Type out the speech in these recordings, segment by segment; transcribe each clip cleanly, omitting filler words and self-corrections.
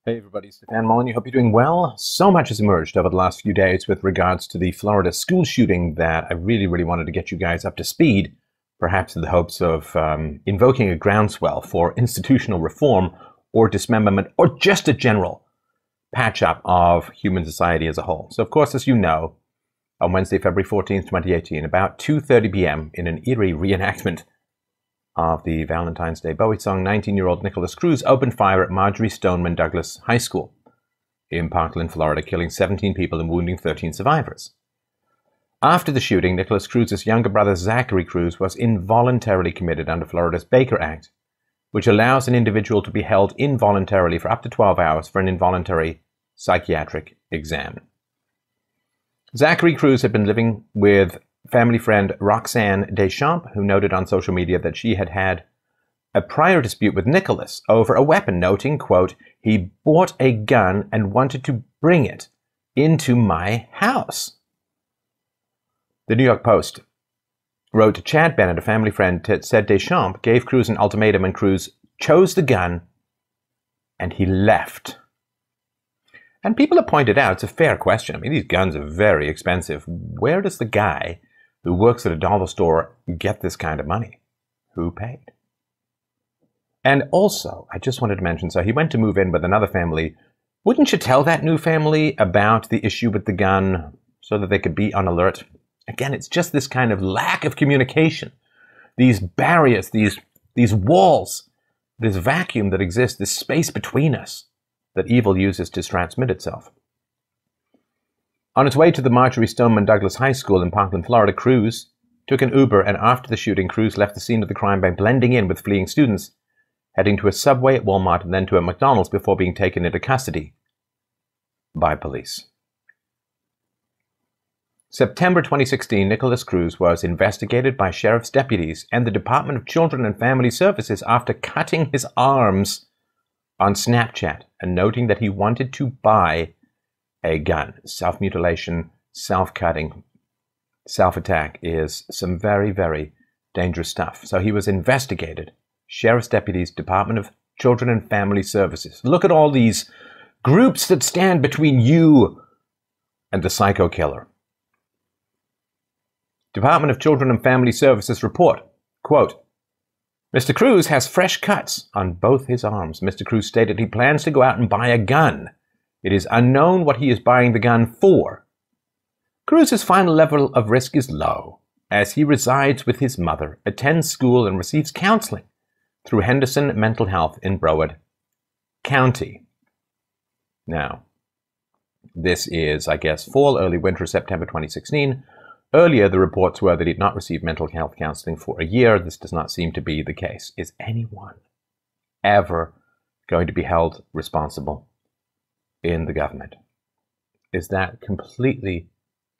Hey everybody, Stefan Mullen. Hope you're doing well. So much has emerged over the last few days with regards to the Florida school shooting that I really wanted to get you guys up to speed, perhaps in the hopes of invoking a groundswell for institutional reform or dismemberment or just a general patch-up of human society as a whole. So of course, as you know, on Wednesday, February 14th, 2018, about 2:30 p.m. in an eerie reenactment of the Valentine's Day Bowie song, 19-year-old Nikolas Cruz opened fire at Marjory Stoneman Douglas High School in Parkland, Florida, killing 17 people and wounding 13 survivors. After the shooting, Nikolas Cruz's younger brother, Zachary Cruz, was involuntarily committed under Florida's Baker Act, which allows an individual to be held involuntarily for up to 12 hours for an involuntary psychiatric exam. Zachary Cruz had been living with family friend Roxanne Deschamps, who noted on social media that she had had a prior dispute with Nikolas over a weapon, noting, quote, "He bought a gun and wanted to bring it into my house." The New York Post wrote, Chad Bennett, a family friend, said Deschamps gave Cruz an ultimatum and Cruz chose the gun and he left. And people have pointed out, it's a fair question. I mean, these guns are very expensive. Where does the guy who works at a dollar store get this kind of money? Who paid? And also, I just wanted to mention, so he went to move in with another family. Wouldn't you tell that new family about the issue with the gun so that they could be on alert? Again, it's just this kind of lack of communication. These barriers, these walls, this vacuum that exists, this space between us that evil uses to transmit itself. On its way to the Marjory Stoneman Douglas High School in Parkland, Florida, Cruz took an Uber, and after the shooting, Cruz left the scene of the crime by blending in with fleeing students, heading to a Subway at Walmart and then to a McDonald's before being taken into custody by police. September 2016, Nikolas Cruz was investigated by sheriff's deputies and the Department of Children and Family Services after cutting his arms on Snapchat and noting that he wanted to buy a gun. Self-mutilation, self-cutting, self-attack is some very dangerous stuff. So he was investigated. Sheriff's deputies, Department of Children and Family Services. Look at all these groups that stand between you and the psycho killer. Department of Children and Family Services report, quote, Mr. Cruz has fresh cuts on both his arms. Mr. Cruz stated he plans to go out and buy a gun. It is unknown what he is buying the gun for. Cruz's final level of risk is low, as he resides with his mother, attends school, and receives counseling through Henderson Mental Health in Broward County. Now, this is, I guess, fall, early winter, September 2016. Earlier, the reports were that he had not received mental health counseling for a year. This does not seem to be the case. Is anyone ever going to be held responsible in the government? Is that completely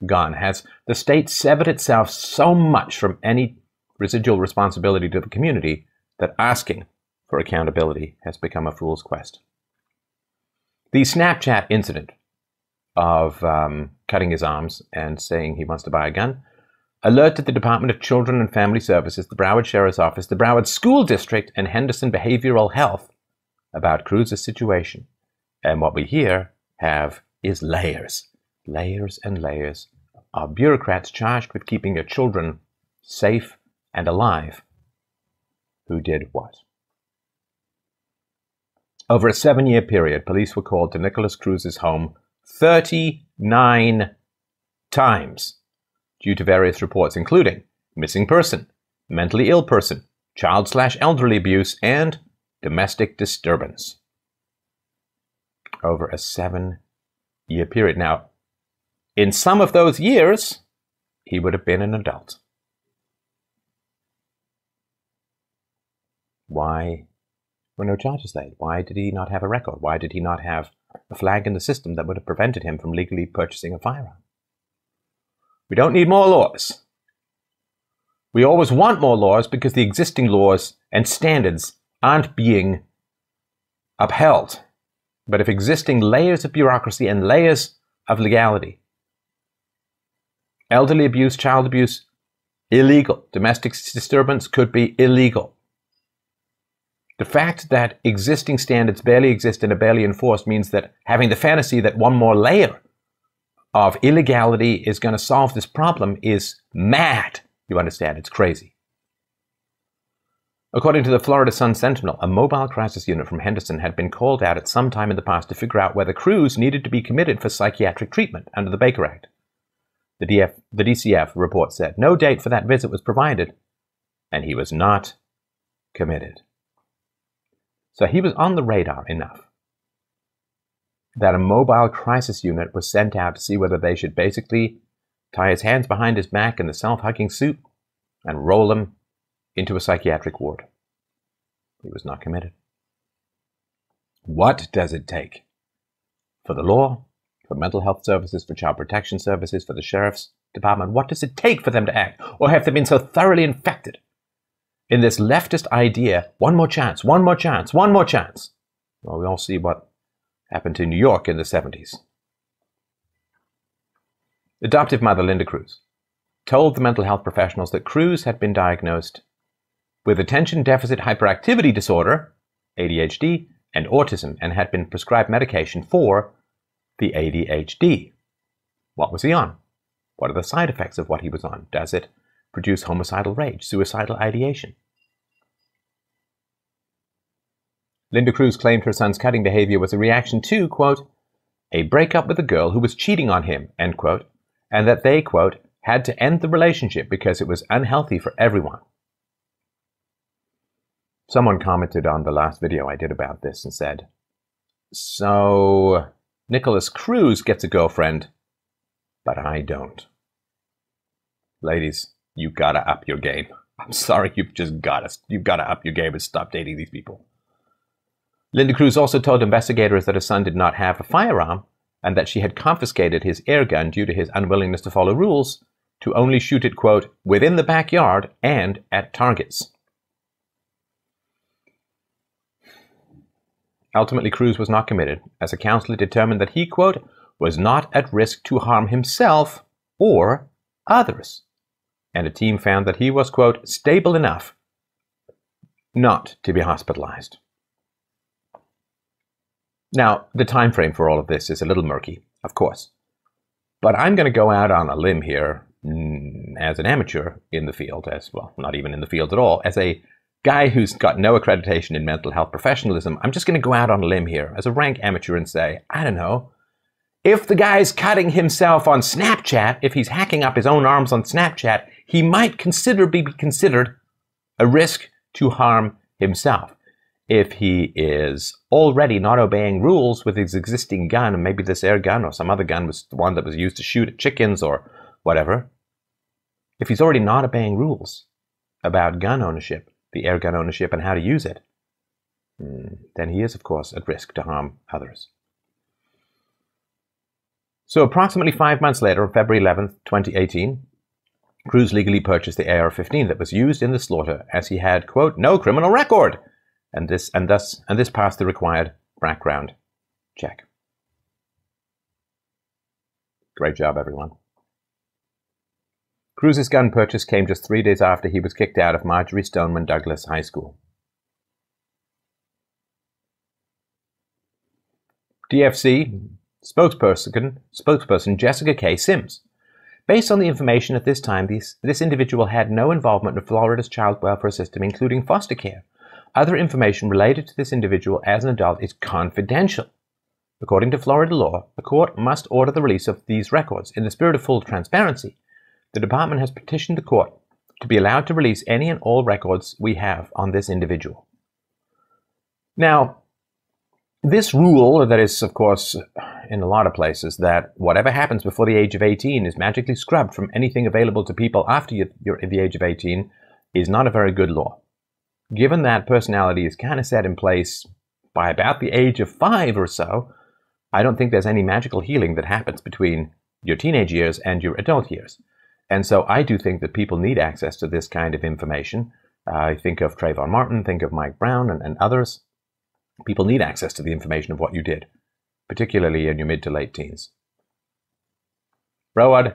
gone? Has the state severed itself so much from any residual responsibility to the community that asking for accountability has become a fool's quest? The Snapchat incident of cutting his arms and saying he wants to buy a gun alerted the Department of Children and Family Services, the Broward Sheriff's Office, the Broward School District, and Henderson Behavioral Health about Cruz's situation. And what we here have is layers and layers of bureaucrats charged with keeping your children safe and alive who did what? Over a 7-year period, police were called to Nikolas Cruz's home 39 times due to various reports, including missing person, mentally ill person, child/elderly abuse, and domestic disturbance. Over a 7-year period. Now, in some of those years, he would have been an adult. Why were no charges laid? Why did he not have a record? Why did he not have a flag in the system that would have prevented him from legally purchasing a firearm? We don't need more laws. We always want more laws because the existing laws and standards aren't being upheld. But if existing layers of bureaucracy and layers of legality, elderly abuse, child abuse, illegal. Domestic disturbance could be illegal. The fact that existing standards barely exist and are barely enforced means that having the fantasy that one more layer of illegality is going to solve this problem is mad. You understand? It's crazy. According to the Florida Sun-Sentinel, a mobile crisis unit from Henderson had been called out at some time in the past to figure out whether Cruz needed to be committed for psychiatric treatment under the Baker Act. The DCF report said no date for that visit was provided, and he was not committed. So he was on the radar enough that a mobile crisis unit was sent out to see whether they should basically tie his hands behind his back in the self-hugging suit and roll him into a psychiatric ward. He was not committed. What does it take for the law, for mental health services, for child protection services, for the sheriff's department? What does it take for them to act? Or have they been so thoroughly infected in this leftist idea, one more chance, one more chance, one more chance? Well, we all see what happened to New York in the 70s. Adoptive mother Linda Cruz told the mental health professionals that Cruz had been diagnosed with attention deficit hyperactivity disorder, ADHD, and autism, and had been prescribed medication for the ADHD. What was he on? What are the side effects of what he was on? Does it produce homicidal rage, suicidal ideation? Linda Cruz claimed her son's cutting behavior was a reaction to, quote, a breakup with a girl who was cheating on him, end quote, and that they, quote, had to end the relationship because it was unhealthy for everyone. Someone commented on the last video I did about this and said, so Nikolas Cruz gets a girlfriend, but I don't. Ladies, you gotta up your game. I'm sorry, you've gotta up your game and stop dating these people. Linda Cruz also told investigators that her son did not have a firearm and that she had confiscated his air gun due to his unwillingness to follow rules, to only shoot it, quote, within the backyard and at targets. Ultimately, Cruz was not committed, as a counselor determined that he, quote, was not at risk to harm himself or others. And a team found that he was, quote, stable enough not to be hospitalized. Now, the time frame for all of this is a little murky, of course. But I'm going to go out on a limb here as an amateur in the field, as well, not even in the field at all, as a guy who's got no accreditation in mental health professionalism. I'm just going to go out on a limb here as a rank amateur and say, I don't know, if the guy's cutting himself on Snapchat, if he's hacking up his own arms on Snapchat, he might be considered a risk to harm himself. If he is already not obeying rules with his existing gun, and maybe this air gun or some other gun was the one that was used to shoot at chickens or whatever, if he's already not obeying rules about gun ownership, the air gun ownership and how to use it, then he is, of course, at risk to harm others. So approximately 5 months later, on February 11th, 2018, Cruz legally purchased the AR-15 that was used in the slaughter, as he had, quote, no criminal record, and this passed the required background check. Great job, everyone. Cruz's gun purchase came just 3 days after he was kicked out of Marjory Stoneman Douglas High School. DFC spokesperson Jessica K. Sims. Based on the information at this time, this individual had no involvement in Florida's child welfare system, including foster care. Other information related to this individual as an adult is confidential. According to Florida law, the court must order the release of these records. In the spirit of full transparency, the department has petitioned the court to be allowed to release any and all records we have on this individual. Now, this rule that is, of course, in a lot of places, that whatever happens before the age of 18 is magically scrubbed from anything available to people after you're at the age of 18 is not a very good law. Given that personality is kind of set in place by about the age of 5 or so, I don't think there's any magical healing that happens between your teenage years and your adult years. And so I do think that people need access to this kind of information. I think of Trayvon Martin, think of Mike Brown and others. People need access to the information of what you did, particularly in your mid to late teens. Broward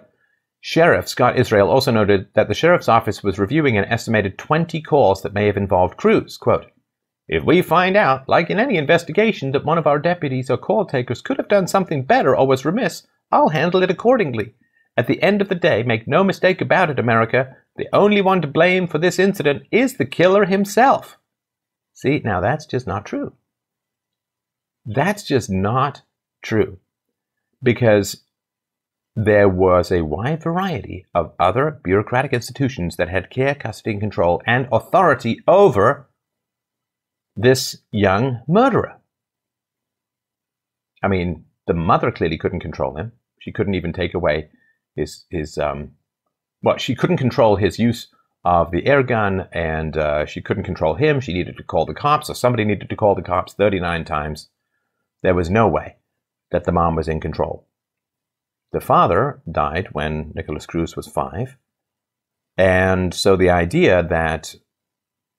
Sheriff Scott Israel also noted that the sheriff's office was reviewing an estimated 20 calls that may have involved Cruz. Quote, If we find out, like in any investigation, that one of our deputies or call takers could have done something better or was remiss, I'll handle it accordingly. At the end of the day, make no mistake about it, America, the only one to blame for this incident is the killer himself. See, now that's just not true. That's just not true. Because there was a wide variety of other bureaucratic institutions that had care, custody, and control and authority over this young murderer. I mean, the mother clearly couldn't control him. She couldn't even take away she couldn't control his use of the air gun, and she couldn't control him. She needed to call the cops, or somebody needed to call the cops 39 times. There was no way that the mom was in control. The father died when Nikolas Cruz was 5. And so the idea that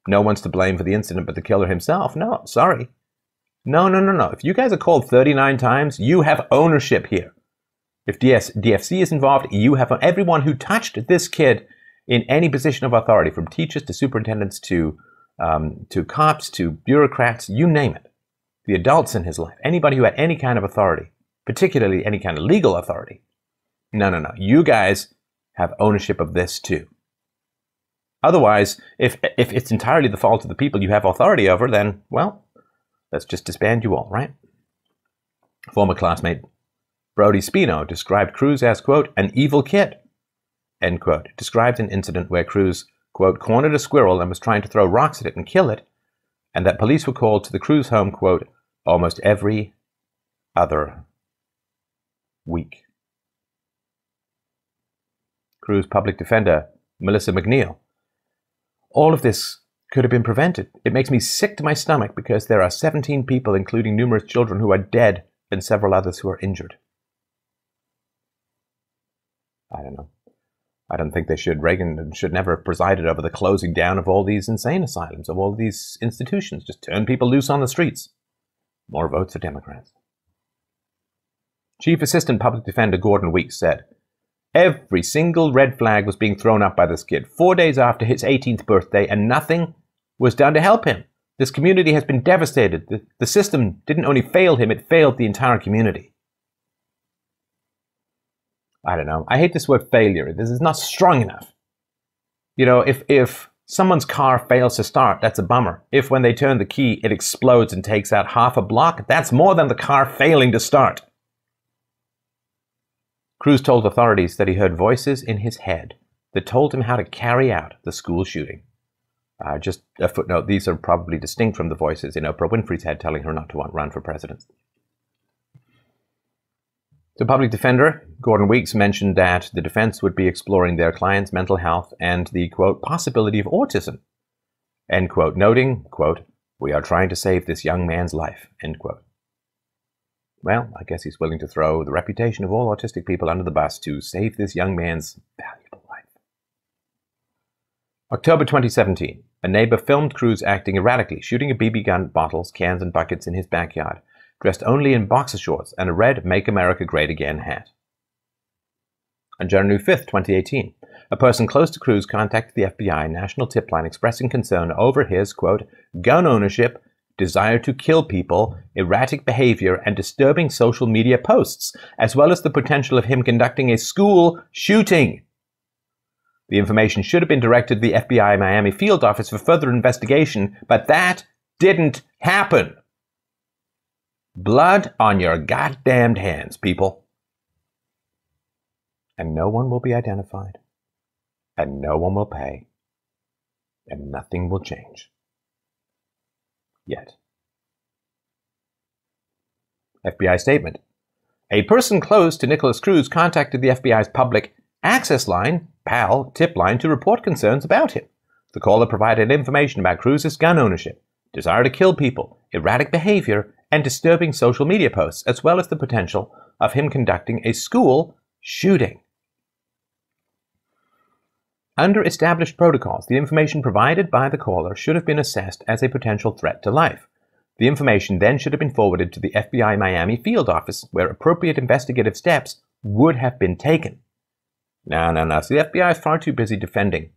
no one's to blame for the incident but the killer himself, no, sorry. No. If you guys are called 39 times, you have ownership here. If DFC is involved, you have everyone who touched this kid in any position of authority, from teachers to superintendents to cops to bureaucrats, you name it. The adults in his life, anybody who had any kind of authority, particularly any kind of legal authority. No. You guys have ownership of this too. Otherwise, if it's entirely the fault of the people you have authority over, then, well, let's just disband you all, right? Former classmate Brody Spino described Cruz as, quote, an evil kid, end quote. Described an incident where Cruz, quote, cornered a squirrel and was trying to throw rocks at it and kill it, and that police were called to the Cruz home, quote, almost every other week. Cruz public defender Melissa McNeil. All of this could have been prevented. It makes me sick to my stomach because there are 17 people, including numerous children, who are dead and several others who are injured. I don't know. I don't think they should. Reagan should never have presided over the closing down of all these insane asylums, of all these institutions. Just turn people loose on the streets. More votes for Democrats. Chief Assistant Public Defender Gordon Weeks said, every single red flag was being thrown up by this kid 4 days after his 18th birthday, and nothing was done to help him. This community has been devastated. The system didn't only fail him, it failed the entire community. I don't know. I hate this word failure. This is not strong enough. You know, if someone's car fails to start, that's a bummer. If when they turn the key, it explodes and takes out half a block, that's more than the car failing to start. Cruz told authorities that he heard voices in his head that told him how to carry out the school shooting. Just a footnote, these are probably distinct from the voices in Oprah Winfrey's head telling her not to run for president. The public defender, Gordon Weeks, mentioned that the defense would be exploring their client's mental health and the, quote, possibility of autism, end quote, noting, quote, we are trying to save this young man's life, end quote. Well, I guess he's willing to throw the reputation of all autistic people under the bus to save this young man's valuable life. October 2017, a neighbor filmed Cruz acting erratically, shooting a BB gun, bottles, cans, and buckets in his backyard, dressed only in boxer shorts and a red Make America Great Again hat. On January 5th, 2018, a person close to Cruz contacted the FBI National Tip Line expressing concern over his, quote, gun ownership, desire to kill people, erratic behavior, and disturbing social media posts, as well as the potential of him conducting a school shooting. The information should have been directed to the FBI Miami field office for further investigation, but that didn't happen. Blood on your goddamned hands, people. And no one will be identified, and no one will pay, and nothing will change. Yet. FBI statement. A person close to Nikolas Cruz contacted the FBI's public access line, PAL, tip line, to report concerns about him. The caller provided information about Cruz's gun ownership, desire to kill people, erratic behavior, and disturbing social media posts, as well as the potential of him conducting a school shooting. Under established protocols, the information provided by the caller should have been assessed as a potential threat to life. The information then should have been forwarded to the FBI Miami field office, where appropriate investigative steps would have been taken. No. So the FBI is far too busy defending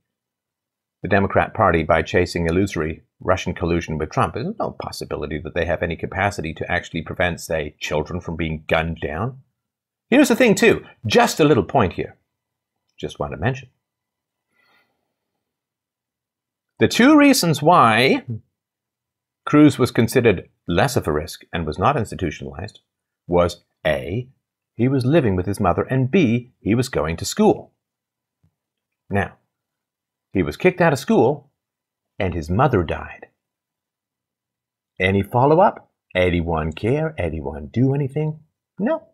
the Democrat Party by chasing illusory Russian collusion with Trump. There's no possibility that they have any capacity to actually prevent, say, children from being gunned down. Here's the thing, too. Just a little point here. Just want to mention. The two reasons why Cruz was considered less of a risk and was not institutionalized was A, he was living with his mother, and B, he was going to school. Now, he was kicked out of school and his mother died. Any follow-up? Anyone care? Anyone do anything? No.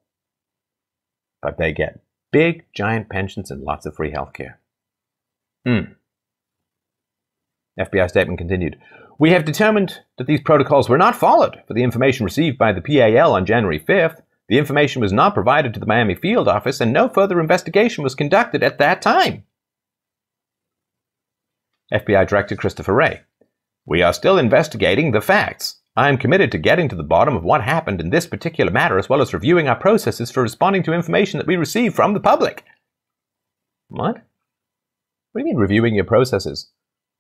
But they get big, giant pensions and lots of free health care. FBI statement continued. We have determined that these protocols were not followed for the information received by the PAL on January 5th. The information was not provided to the Miami field office and no further investigation was conducted at that time. FBI Director Christopher Wray. We are still investigating the facts. I am committed to getting to the bottom of what happened in this particular matter as well as reviewing our processes for responding to information that we receive from the public. What? What do you mean reviewing your processes?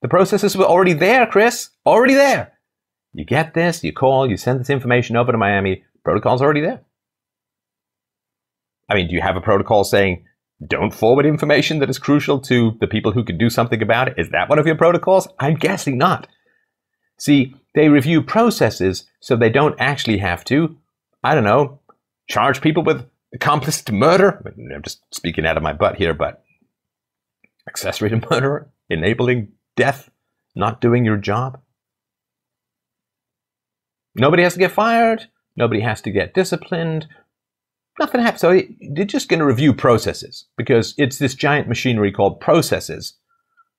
The processes were already there, Chris. Already there. You get this, you call, you send this information over to Miami. Protocol's already there. I mean, do you have a protocol saying, don't forward information that is crucial to the people who can do something about it? Is that one of your protocols? I'm guessing not. See, they review processes so they don't actually have to, I don't know, charge people with accomplice to murder. I'm just speaking out of my butt here, but accessory to murder, enabling death, not doing your job. Nobody has to get fired. Nobody has to get disciplined. Nothing happens. So they're just going to review processes because it's this giant machinery called processes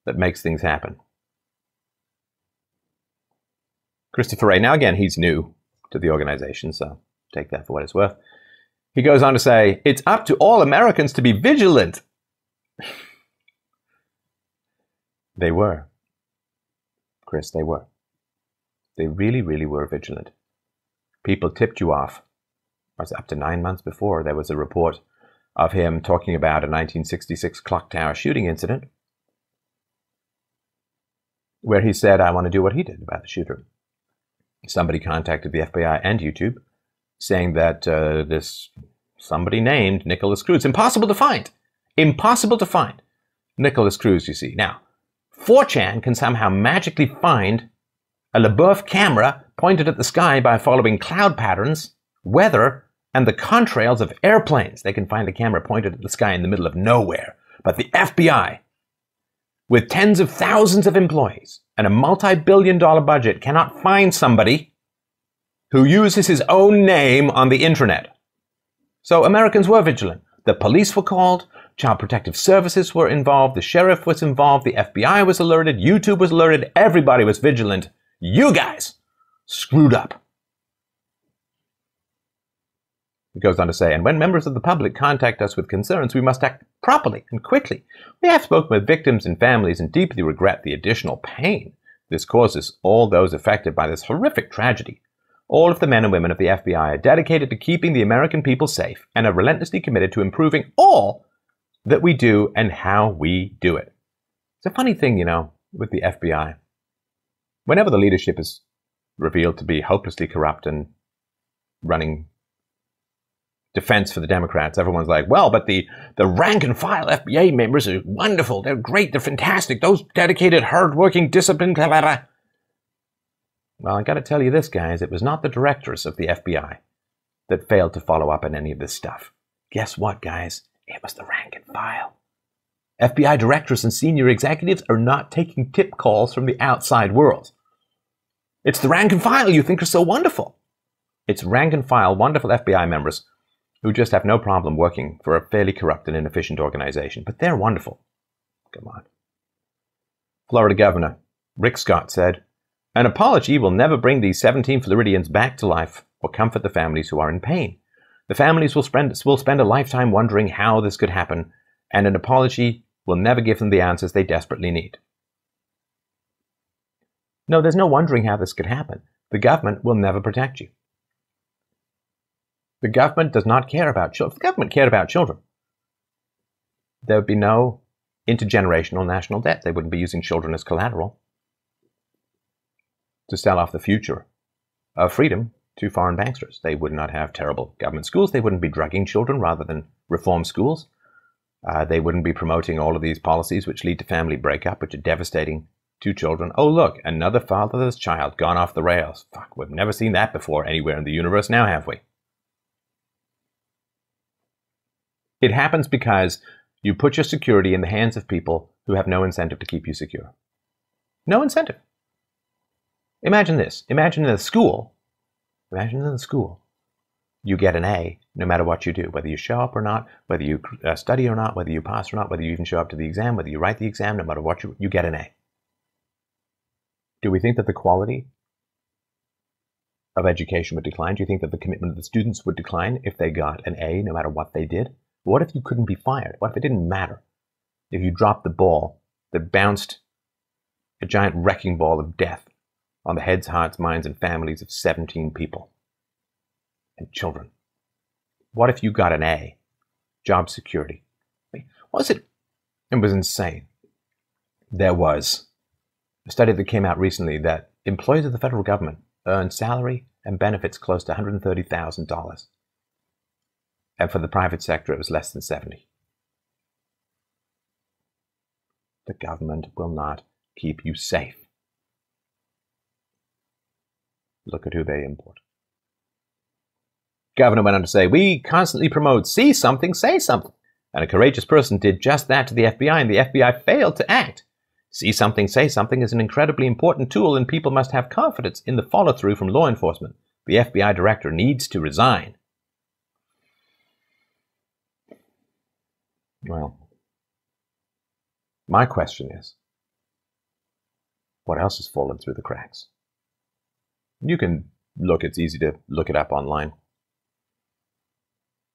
that makes things happen. Christopher Wray, now again, he's new to the organization, so take that for what it's worth. He goes on to say, it's up to all Americans to be vigilant. They were. Chris, they were. They really, really were vigilant. People tipped you off. It was up to 9 months before there was a report of him talking about a 1966 clock tower shooting incident where he said, I want to do what he did about the shooter. Somebody contacted the FBI and YouTube saying that this somebody named Nikolas Cruz, impossible to find Nikolas Cruz, you see. Now, 4chan can somehow magically find a LaBeouf camera pointed at the sky by following cloud patterns, weather, and the contrails of airplanes. They can find a camera pointed at the sky in the middle of nowhere. But the FBI, with tens of thousands of employees and a multi-billion-dollar budget, cannot find somebody who uses his own name on the internet. So Americans were vigilant. The police were called, Child Protective Services were involved, the sheriff was involved, the FBI was alerted, YouTube was alerted, everybody was vigilant. You guys screwed up. He goes on to say, and when members of the public contact us with concerns, we must act properly and quickly. We have spoken with victims and families and deeply regret the additional pain this causes all those affected by this horrific tragedy. All of the men and women of the FBI are dedicated to keeping the American people safe and are relentlessly committed to improving all that we do and how we do it. It's a funny thing, you know, with the FBI. Whenever the leadership is revealed to be hopelessly corrupt and running defense for the Democrats, everyone's like, well, but the rank and file FBI members are wonderful. They're great. They're fantastic. Those dedicated, hard-working, disciplined, blah, blah, blah. Well, I got to tell you this, guys. It was not the directors of the FBI that failed to follow up on any of this stuff. Guess what, guys? It was the rank and file. FBI directors and senior executives are not taking tip calls from the outside world. It's the rank and file you think are so wonderful. It's rank and file, wonderful FBI members who just have no problem working for a fairly corrupt and inefficient organization. But they're wonderful. Come on. Florida Governor Rick Scott said, an apology will never bring these 17 Floridians back to life or comfort the families who are in pain. The families will spend a lifetime wondering how this could happen, and an apology will never give them the answers they desperately need. No, there's no wondering how this could happen. The government will never protect you. The government does not care about children. If the government cared about children, there would be no intergenerational national debt. They wouldn't be using children as collateral. to sell off the future of freedom to foreign banksters. They would not have terrible government schools. They wouldn't be drugging children rather than reform schools. They wouldn't be promoting all of these policies which lead to family breakup, which are devastating to children. Oh, look, another fatherless child gone off the rails. Fuck, we've never seen that before anywhere in the universe now, have we? It happens because you put your security in the hands of people who have no incentive to keep you secure. No incentive. Imagine this. Imagine in a school, you get an A no matter what you do, whether you show up or not, whether you study or not, whether you pass or not, whether you even show up to the exam, whether you write the exam, no matter what you get an A. Do we think that the quality of education would decline? Do you think that the commitment of the students would decline if they got an A no matter what they did? What if you couldn't be fired? What if it didn't matter? If you dropped the ball that bounced a giant wrecking ball of death on the heads, hearts, minds, and families of 17 people and children? What if you got an A? Job security. Was it? It was insane. There was a study that came out recently that employees of the federal government earn salary and benefits close to $130,000. And for the private sector, it was less than 70. The government will not keep you safe. Look at who they import. Governor went on to say, we constantly promote see something, say something. And a courageous person did just that to the FBI, and the FBI failed to act. See something, say something is an incredibly important tool, and people must have confidence in the follow-through from law enforcement. The FBI director needs to resign. Well, my question is, what else has fallen through the cracks? You can look, it's easy to look it up online.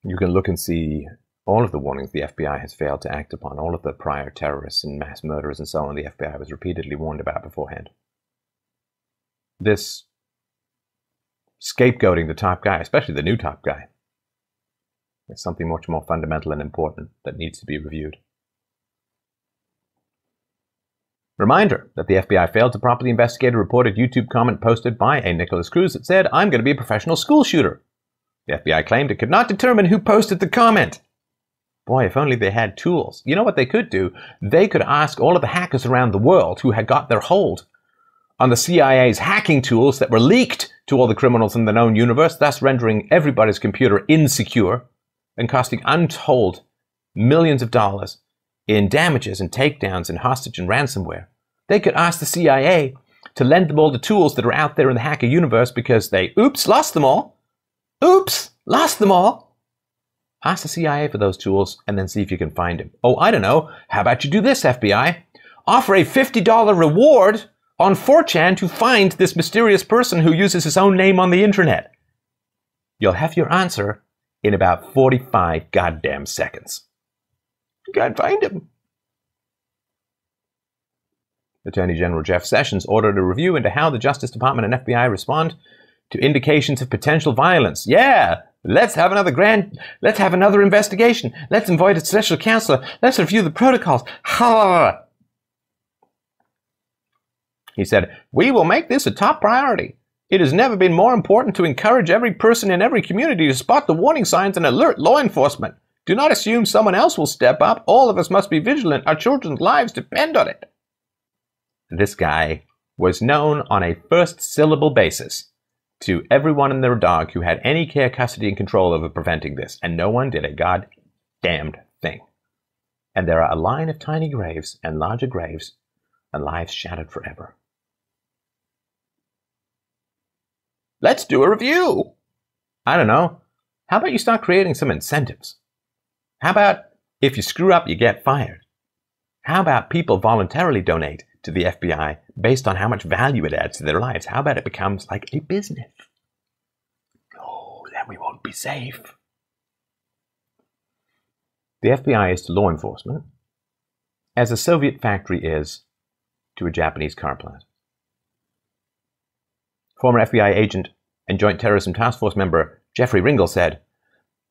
You can look and see all of the warnings the FBI has failed to act upon, all of the prior terrorists and mass murderers and so on the FBI was repeatedly warned about beforehand. This scapegoating the top guy, especially the new top guy, is something much more fundamental and important that needs to be reviewed. Reminder that the FBI failed to properly investigate a reported YouTube comment posted by a Nikolas Cruz that said, I'm going to be a professional school shooter. The FBI claimed it could not determine who posted the comment. Boy, if only they had tools. You know what they could do? They could ask all of the hackers around the world who had got their hold on the CIA's hacking tools that were leaked to all the criminals in the known universe, thus rendering everybody's computer insecure and costing untold millions of dollars in damages and takedowns and hostage and ransomware. They could ask the CIA to lend them all the tools that are out there in the hacker universe because they, lost them all. Oops, lost them all. Ask the CIA for those tools and then see if you can find them. Oh, I don't know. How about you do this, FBI? Offer a $50 reward on 4chan to find this mysterious person who uses his own name on the internet. You'll have your answer in about 45 goddamn seconds. You can't find him. Attorney General Jeff Sessions ordered a review into how the Justice Department and FBI respond to indications of potential violence. Yeah, let's have another investigation. Let's invite a special counselor. Let's review the protocols. He said, we will make this a top priority. It has never been more important to encourage every person in every community to spot the warning signs and alert law enforcement. Do not assume someone else will step up. All of us must be vigilant. Our children's lives depend on it. This guy was known on a first syllable basis to everyone and their dog who had any care, custody, and control over preventing this, and no one did a goddamned thing. And there are a line of tiny graves and larger graves and lives shattered forever. Let's do a review. I don't know. How about you start creating some incentives? How about if you screw up, you get fired? How about people voluntarily donate to the FBI based on how much value it adds to their lives? How about it becomes like a business? Oh, then we won't be safe. The FBI is to law enforcement as a Soviet factory is to a Japanese car plant. Former FBI agent and Joint Terrorism Task Force member Jeffrey Ringel said,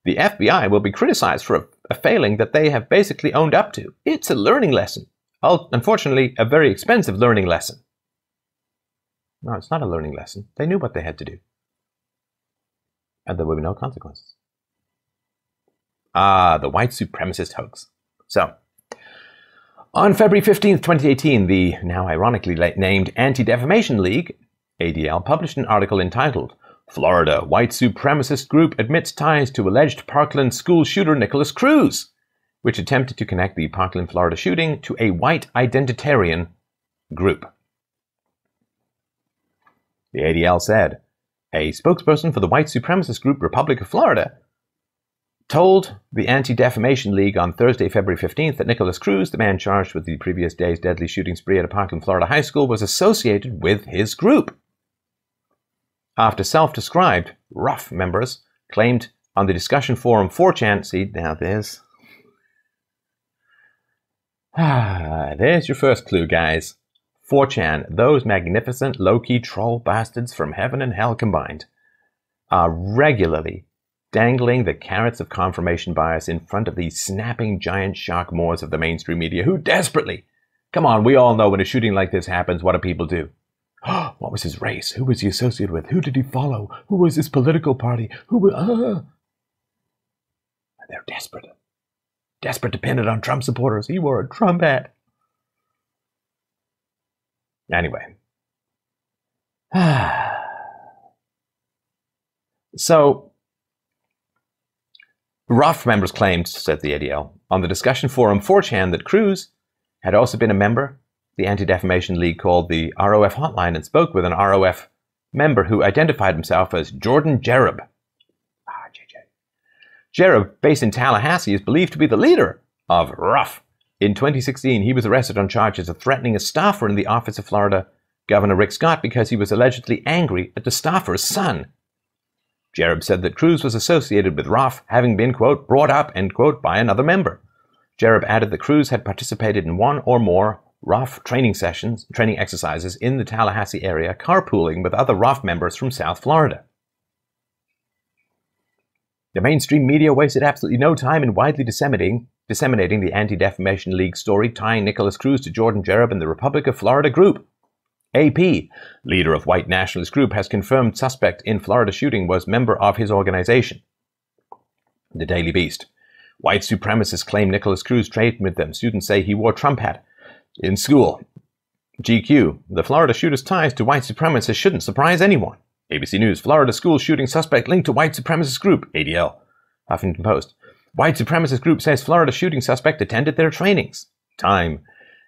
the FBI will be criticized for a failing that they have basically owned up to. It's a learning lesson. Unfortunately, a very expensive learning lesson. No, it's not a learning lesson. They knew what they had to do. And there will be no consequences. Ah, the white supremacist hoax. So, on February 15th, 2018, the now ironically named Anti-Defamation League, ADL, published an article entitled, Florida White Supremacist Group Admits Ties to Alleged Parkland School Shooter Nikolas Cruz, which attempted to connect the Parkland, Florida shooting to a white identitarian group. The ADL said, a spokesperson for the white supremacist group Republic of Florida told the Anti-Defamation League on Thursday, February 15th, that Nikolas Cruz, the man charged with the previous day's deadly shooting spree at a Parkland, Florida high school, was associated with his group. After self-described rough members claimed on the discussion forum 4chan, see, now there's your first clue, guys. 4chan, those magnificent low-key troll bastards from heaven and hell combined, are regularly dangling the carrots of confirmation bias in front of the snapping giant shark maws of the mainstream media who desperately, come on, we all know when a shooting like this happens, what do people do? What was his race? Who was he associated with? Who did he follow? Who was his political party? Who was... They're desperate. Desperate to pin it on Trump supporters. He wore a Trump hat. Anyway. So, rough members claimed, said the ADL, on the discussion forum 4chan that Cruz had also been a member. The Anti-Defamation League called the ROF hotline and spoke with an ROF member who identified himself as Jordan Jerub. Jerub, based in Tallahassee, is believed to be the leader of ROF. In 2016, he was arrested on charges of threatening a staffer in the office of Florida Governor Rick Scott because he was allegedly angry at the staffer's son. Jerub said that Cruz was associated with ROF, having been, quote, brought up, end quote, by another member. Jerub added that Cruz had participated in one or more ROF training exercises in the Tallahassee area, carpooling with other ROF members from South Florida. The mainstream media wasted absolutely no time in widely disseminating the Anti-Defamation League story tying Nikolas Cruz to Jordan Jerub and the Republic of Florida group. AP, leader of white nationalist group, has confirmed suspect in Florida shooting was member of his organization. The Daily Beast. White supremacists claim Nikolas Cruz trained with them. Students say he wore Trump hat in school. GQ. The Florida shooter's ties to white supremacists shouldn't surprise anyone. ABC News. Florida school shooting suspect linked to white supremacist group. ADL. Huffington Post. White supremacist group says Florida shooting suspect attended their trainings. Time.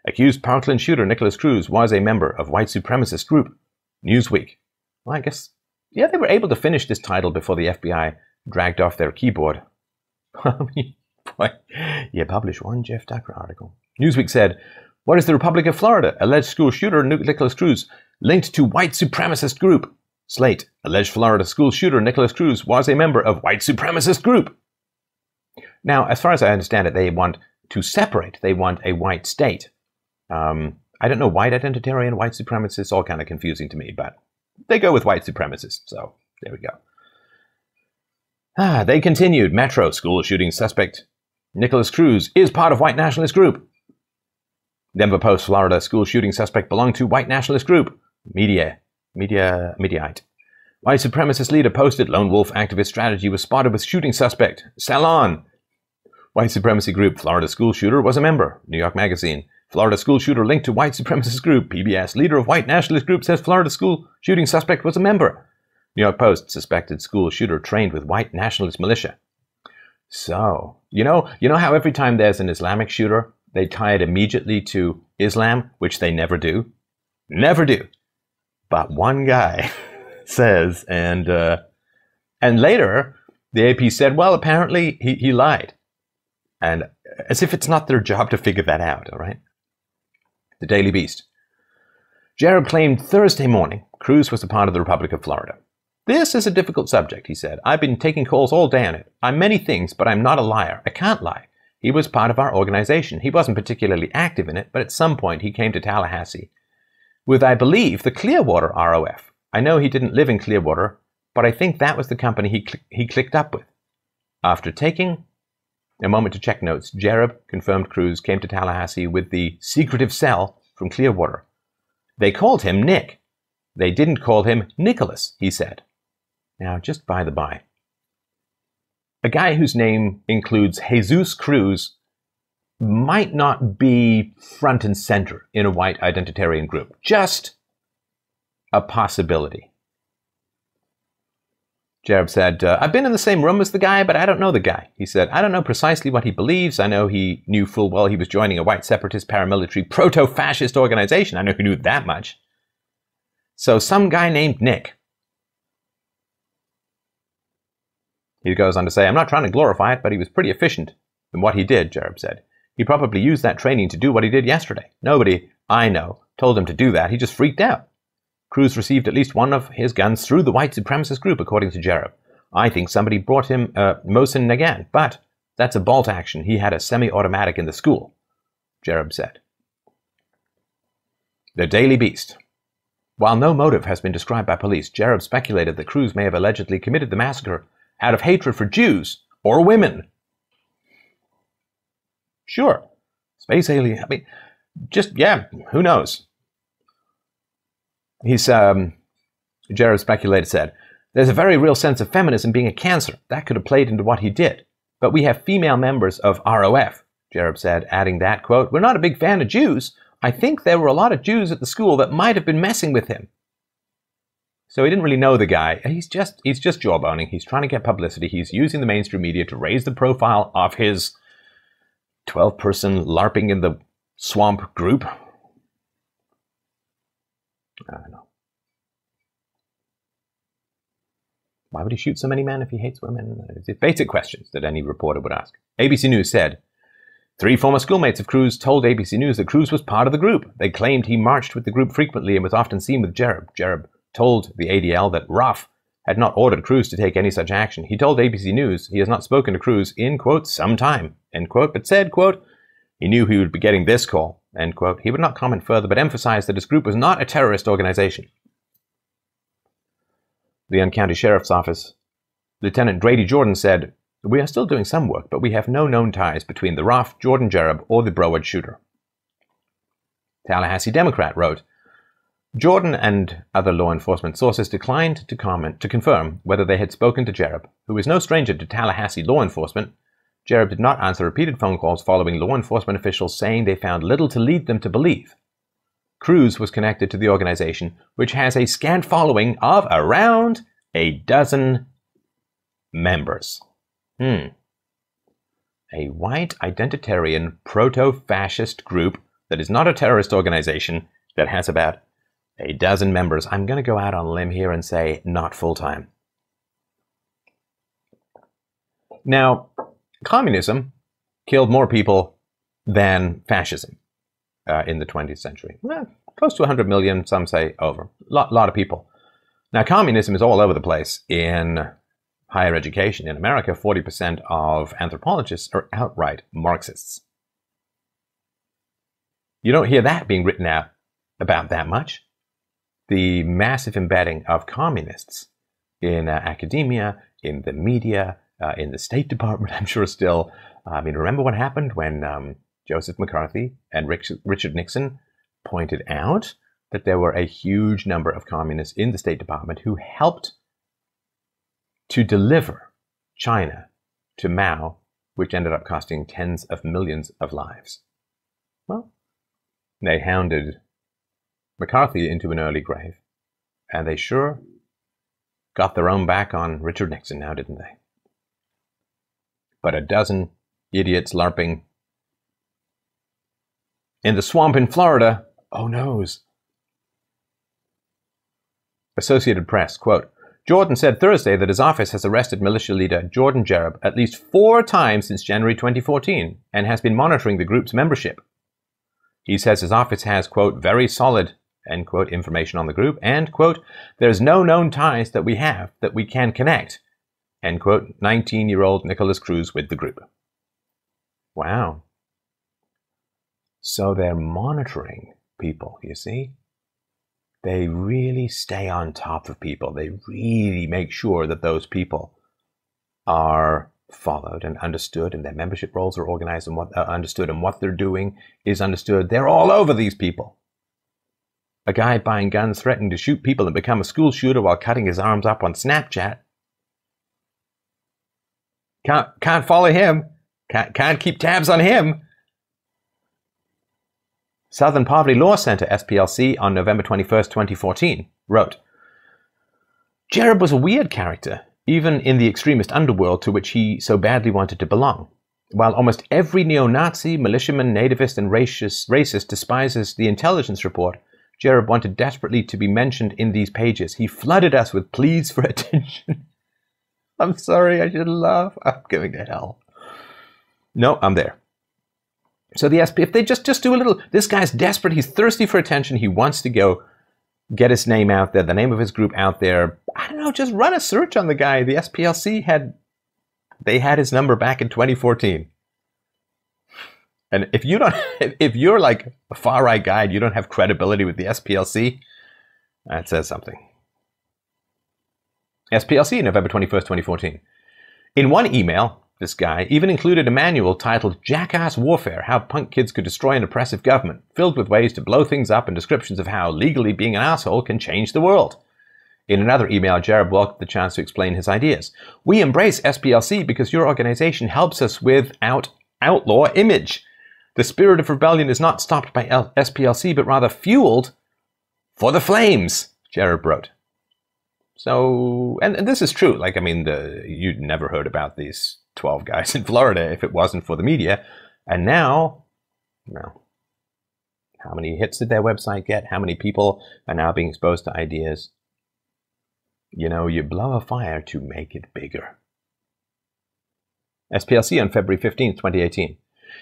Accused Parkland shooter Nikolas Cruz was a member of white supremacist group. Newsweek. Well, I guess, yeah, they were able to finish this title before the FBI dragged off their keyboard. Boy, you publish one Jeff Tucker article. Newsweek said, what is the Republic of Florida? Alleged school shooter Nikolas Cruz linked to white supremacist group. Slate. Alleged Florida school shooter Nikolas Cruz was a member of white supremacist group. Now, as far as I understand it, they want to separate. They want a white state. I don't know, white identitarian, white supremacists, all kind of confusing to me, but they go with white supremacists, so there we go. They continued. Metro school shooting suspect Nikolas Cruz is part of white nationalist group. Denver Post, Florida school shooting suspect belonged to white nationalist group. Mediaite. White supremacist leader posted lone wolf activist strategy was spotted with shooting suspect. Salon. White supremacy group Florida school shooter was a member. New York Magazine. Florida school shooter linked to white supremacist group. PBS. Leader of white nationalist group says Florida school shooting suspect was a member. New York Post. Suspected school shooter trained with white nationalist militia. So, you know how every time there's an Islamic shooter, they tie it immediately to Islam, which they never do? Never do. But one guy says, and later the AP said, well, apparently he lied. And as if it's not their job to figure that out, all right? The Daily Beast. Jerub claimed Thursday morning Cruz was a part of the Republic of Florida. This is a difficult subject, he said. I've been taking calls all day on it. I'm many things, but I'm not a liar. I can't lie. He was part of our organization. He wasn't particularly active in it, but at some point he came to Tallahassee with, I believe, the Clearwater ROF. I know he didn't live in Clearwater, but I think that was the company he clicked up with. After taking a moment to check notes, Jerub confirmed Cruz came to Tallahassee with the secretive cell from Clearwater. They called him Nick. They didn't call him Nikolas, he said. Now, just by the by, a guy whose name includes Jesus Cruz might not be front and center in a white identitarian group. Just a possibility. Jareb said, I've been in the same room as the guy, but I don't know the guy. He said, I don't know precisely what he believes. I know he knew full well he was joining a white separatist paramilitary proto-fascist organization. I know he knew that much. So some guy named Nick. He goes on to say, I'm not trying to glorify it, but he was pretty efficient in what he did, Jareb said. He probably used that training to do what he did yesterday. Nobody I know told him to do that. He just freaked out. Cruz received at least one of his guns through the white supremacist group, according to Jareb. I think somebody brought him Mosin Nagant, but that's a bolt action. He had a semi-automatic in the school, Jareb said. The Daily Beast. While no motive has been described by police, Jareb speculated that Cruz may have allegedly committed the massacre out of hatred for Jews or women. Sure. Space alien. I mean, just, yeah, who knows? Jareb speculated, said, there's a very real sense of feminism being a cancer. That could have played into what he did. But we have female members of ROF, Jareb said, adding that, quote, we're not a big fan of Jews. I think there were a lot of Jews at the school that might have been messing with him. So he didn't really know the guy. He's just jawboning. He's trying to get publicity. He's using the mainstream media to raise the profile of his 12-person LARPing in the swamp group. I don't know. Why would he shoot so many men if he hates women? It's basic questions that any reporter would ask. ABC News said, 3 former schoolmates of Cruz told ABC News that Cruz was part of the group. They claimed he marched with the group frequently and was often seen with Jareb. Jareb told the ADL that Ruff had not ordered Cruz to take any such action. He told ABC News he has not spoken to Cruz in, quote, some time, end quote, but said, quote, he knew he would be getting this call, end quote. He would not comment further, but emphasized that his group was not a terrorist organization. The Young County Sheriff's Office, Lieutenant Grady Jordan said, we are still doing some work, but we have no known ties between the Ruff, Jordan Jareb, or the Broward shooter. Tallahassee Democrat wrote, Jordan and other law enforcement sources declined to confirm whether they had spoken to Jareb, who is no stranger to Tallahassee law enforcement. Jareb did not answer repeated phone calls following law enforcement officials saying they found little to lead them to believe Cruz was connected to the organization, which has a scant following of around a dozen members. A white identitarian proto-fascist group that is not a terrorist organization that has about a dozen members. I'm going to go out on a limb here and say not full-time. Now, communism killed more people than fascism in the 20th century. Well, close to 100 million, some say over. Lot of people. Now, communism is all over the place in higher education. In America, 40% of anthropologists are outright Marxists. You don't hear that being written out about that much. The massive embedding of communists in academia, in the media, in the State Department, I'm sure still. I mean, remember what happened when Joseph McCarthy and Richard Nixon pointed out that there were a huge number of communists in the State Department who helped to deliver China to Mao, which ended up costing tens of millions of lives. Well, they hounded McCarthy into an early grave, and they sure got their own back on Richard Nixon now, didn't they? But a dozen idiots LARPing in the swamp in Florida, oh noes. Associated Press, quote, Jordan said Thursday that his office has arrested militia leader Jordan Jareb at least 4 times since January 2014 and has been monitoring the group's membership. He says his office has, quote, very solid, end quote, information on the group and, quote, there's no known ties that we have that we can connect, end quote, 19-year-old Nikolas Cruz with the group. Wow. So they're monitoring people, you see? They really stay on top of people. They really make sure that those people are followed and understood, and their membership roles are organized and understood, and what they're doing is understood. They're all over these people. A guy buying guns threatening to shoot people and become a school shooter while cutting his arms up on Snapchat. Can't follow him. Can't keep tabs on him. Southern Poverty Law Center, SPLC, on November 21st, 2014, wrote, Jared was a weird character, even in the extremist underworld to which he so badly wanted to belong. While almost every neo-Nazi, militiaman, nativist, and racist despises the intelligence report, Jared wanted desperately to be mentioned in these pages. He flooded us with pleas for attention. I'm sorry, I should laugh. I'm going to hell. No, I'm there. So the SP, if they just do a little, this guy's desperate. He's thirsty for attention. He wants to go get his name out there, the name of his group out there. I don't know, just run a search on the guy. The SPLC had his number back in 2014. And if you're like a far-right guy and you don't have credibility with the SPLC, that says something. SPLC, November 21st, 2014. In one email, this guy even included a manual titled Jackass Warfare, How Punk Kids Could Destroy an Oppressive Government, filled with ways to blow things up and descriptions of how legally being an asshole can change the world. In another email, Jared welcomed the chance to explain his ideas. We embrace SPLC because your organization helps us with outlaw image. The spirit of rebellion is not stopped by SPLC, but rather fueled for the flames, Jared wrote. So, and this is true. Like, I mean, you'd never heard about these 12 guys in Florida if it wasn't for the media. And now, well, how many hits did their website get? How many people are now being exposed to ideas? You know, you blow a fire to make it bigger. SPLC on February 15th, 2018.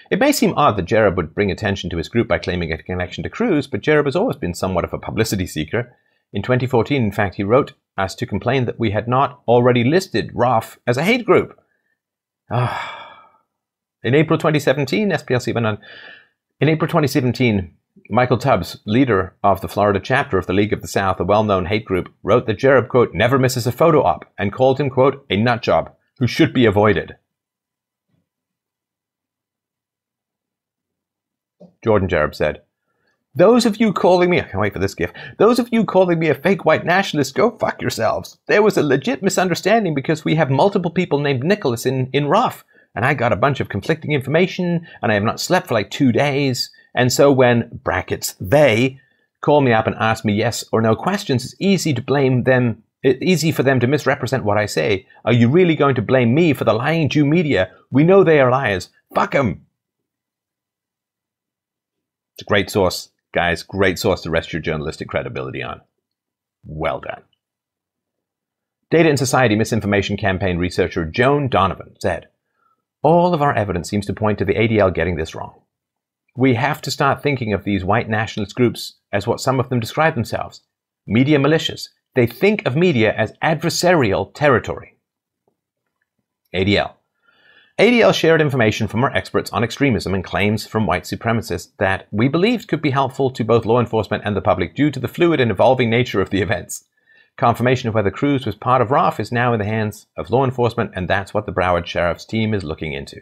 It may seem odd that Jared would bring attention to his group by claiming a connection to Cruz, but Jared has always been somewhat of a publicity seeker. In 2014, in fact, he wrote us to complain that we had not already listed RAF as a hate group. In April 2017, SPLC went on. In April 2017, Michael Tubbs, leader of the Florida chapter of the League of the South, a well-known hate group, wrote that Jared, quote, never misses a photo op, and called him, quote, a nutjob who should be avoided. Jordan Jareb said, those of you calling me, I can't wait for this gif, those of you calling me a fake white nationalist, go fuck yourselves. There was a legit misunderstanding because we have multiple people named Nikolas in RAF, and I got a bunch of conflicting information, and I have not slept for like 2 days, and so when, brackets, they call me up and ask me yes or no questions, it's easy to blame them, it's easy for them to misrepresent what I say. Are you really going to blame me for the lying Jew media? We know they are liars. Fuck them. It's a great source, guys. Great source to rest your journalistic credibility on. Well done. Data and Society Misinformation Campaign researcher Joan Donovan said, all of our evidence seems to point to the ADL getting this wrong. We have to start thinking of these white nationalist groups as what some of them describe themselves, media militias. They think of media as adversarial territory. ADL. ADL shared information from our experts on extremism and claims from white supremacists that we believed could be helpful to both law enforcement and the public due to the fluid and evolving nature of the events. Confirmation of whether Cruz was part of RAF is now in the hands of law enforcement, and that's what the Broward Sheriff's team is looking into.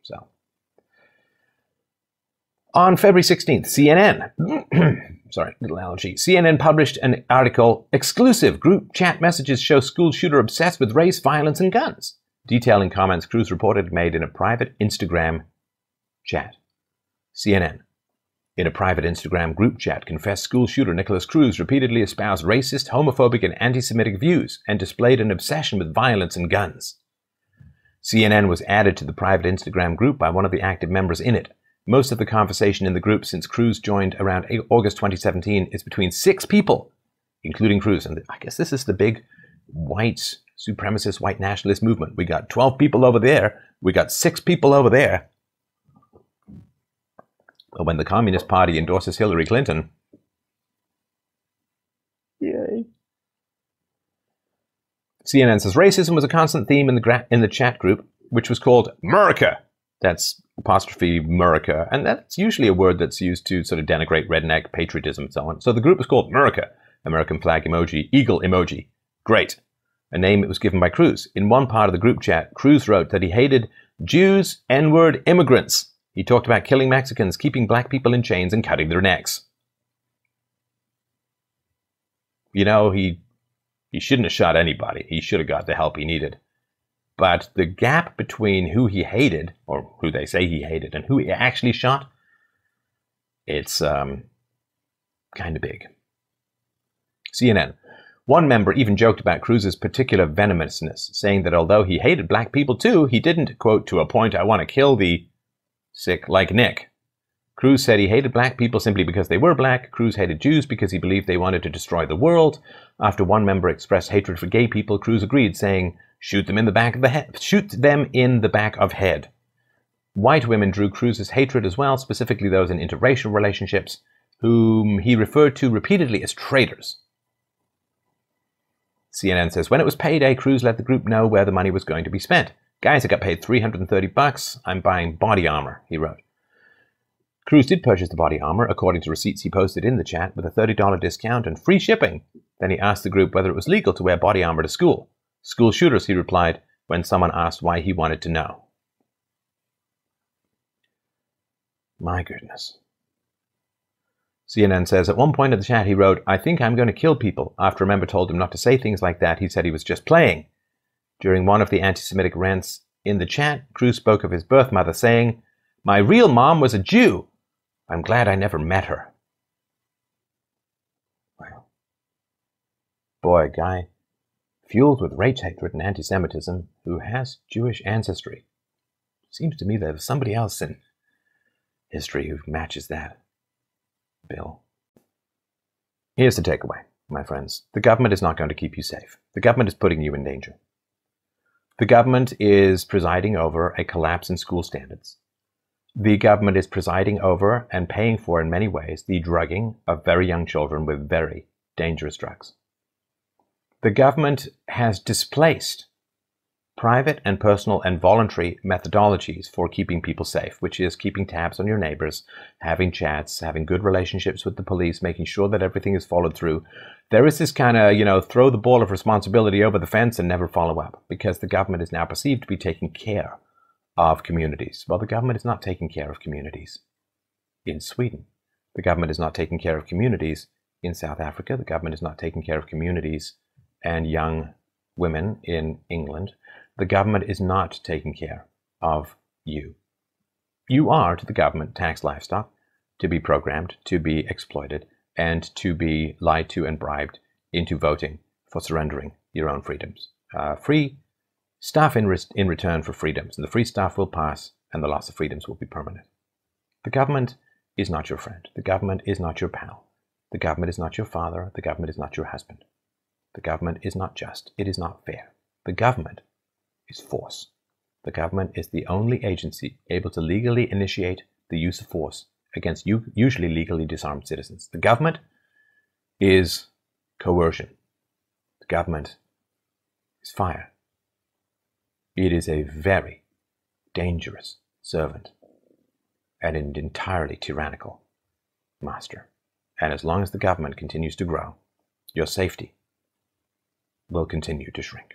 So, on February 16th, CNN, sorry, little allergy, CNN published an article, Exclusive Group Chat Messages Show School Shooter Obsessed with Race, Violence, and Guns, detailing comments Cruz reported made in a private Instagram chat. CNN. In a private Instagram group chat, confessed school shooter Nikolas Cruz repeatedly espoused racist, homophobic, and anti-Semitic views and displayed an obsession with violence and guns. CNN was added to the private Instagram group by one of the active members in it. Most of the conversation in the group since Cruz joined around August 2017 is between 6 people, including Cruz. And I guess this is the big white supremacist, white nationalist movement. We got 12 people over there. We got 6 people over there. But when the Communist Party endorses Hillary Clinton, yay. CNN says racism was a constant theme in the chat group, which was called Murica. That's apostrophe Murica. And that's usually a word that's used to sort of denigrate redneck patriotism and so on. So the group was called Murica, American flag emoji, eagle emoji. Great. A name it was given by Cruz. In one part of the group chat, Cruz wrote that he hated Jews, N-word, immigrants. He talked about killing Mexicans, keeping black people in chains, and cutting their necks. you know, he shouldn't have shot anybody. He should have got the help he needed. But the gap between who he hated, or who they say he hated, and who he actually shot, it's kind of big. CNN. One member even joked about Cruz's particular venomousness, saying that although he hated black people too, he didn't, quote, to a point I want to kill the sick like Nick. Cruz said he hated black people simply because they were black. Cruz hated Jews because he believed they wanted to destroy the world. After one member expressed hatred for gay people, Cruz agreed, saying, shoot them in the back of the head. Shoot them in the back of head. White women drew Cruz's hatred as well, specifically those in interracial relationships, whom he referred to repeatedly as traitors. CNN says, when it was payday, Cruz let the group know where the money was going to be spent. Guys, I got paid $330. I'm buying body armor, he wrote. Cruz did purchase the body armor, according to receipts he posted in the chat, with a $30 discount and free shipping. Then he asked the group whether it was legal to wear body armor to school. School shooters, he replied, when someone asked why he wanted to know. My goodness. CNN says, at one point in the chat he wrote, I think I'm going to kill people. After a member told him not to say things like that, he said he was just playing. During one of the anti-Semitic rants in the chat, Cruz spoke of his birth mother, saying, my real mom was a Jew. I'm glad I never met her. Wow. Boy, a guy fueled with race hatred and anti-Semitism who has Jewish ancestry. Seems to me there's somebody else in history who matches that bill. Here's the takeaway, my friends. The government is not going to keep you safe. The government is putting you in danger. The government is presiding over a collapse in school standards. The government is presiding over and paying for, in many ways, the drugging of very young children with very dangerous drugs. The government has displaced private and personal and voluntary methodologies for keeping people safe, which is keeping tabs on your neighbors, having chats, having good relationships with the police, making sure that everything is followed through. There is this kind of, throw the ball of responsibility over the fence and never follow up, because the government is now perceived to be taking care of communities. Well, the government is not taking care of communities in Sweden. The government is not taking care of communities in South Africa. The government is not taking care of communities and young women in England. The government is not taking care of you. You are, to the government, tax livestock, to be programmed, to be exploited, and to be lied to and bribed into voting for surrendering your own freedoms. Free stuff in return for freedoms, and the free stuff will pass, and the loss of freedoms will be permanent. The government is not your friend. The government is not your pal. The government is not your father. The government is not your husband. The government is not just. It is not fair. The government is force. The government is the only agency able to legally initiate the use of force against usually legally disarmed citizens. The government is coercion. The government is fire. It is a very dangerous servant and an entirely tyrannical master. And as long as the government continues to grow, your safety will continue to shrink.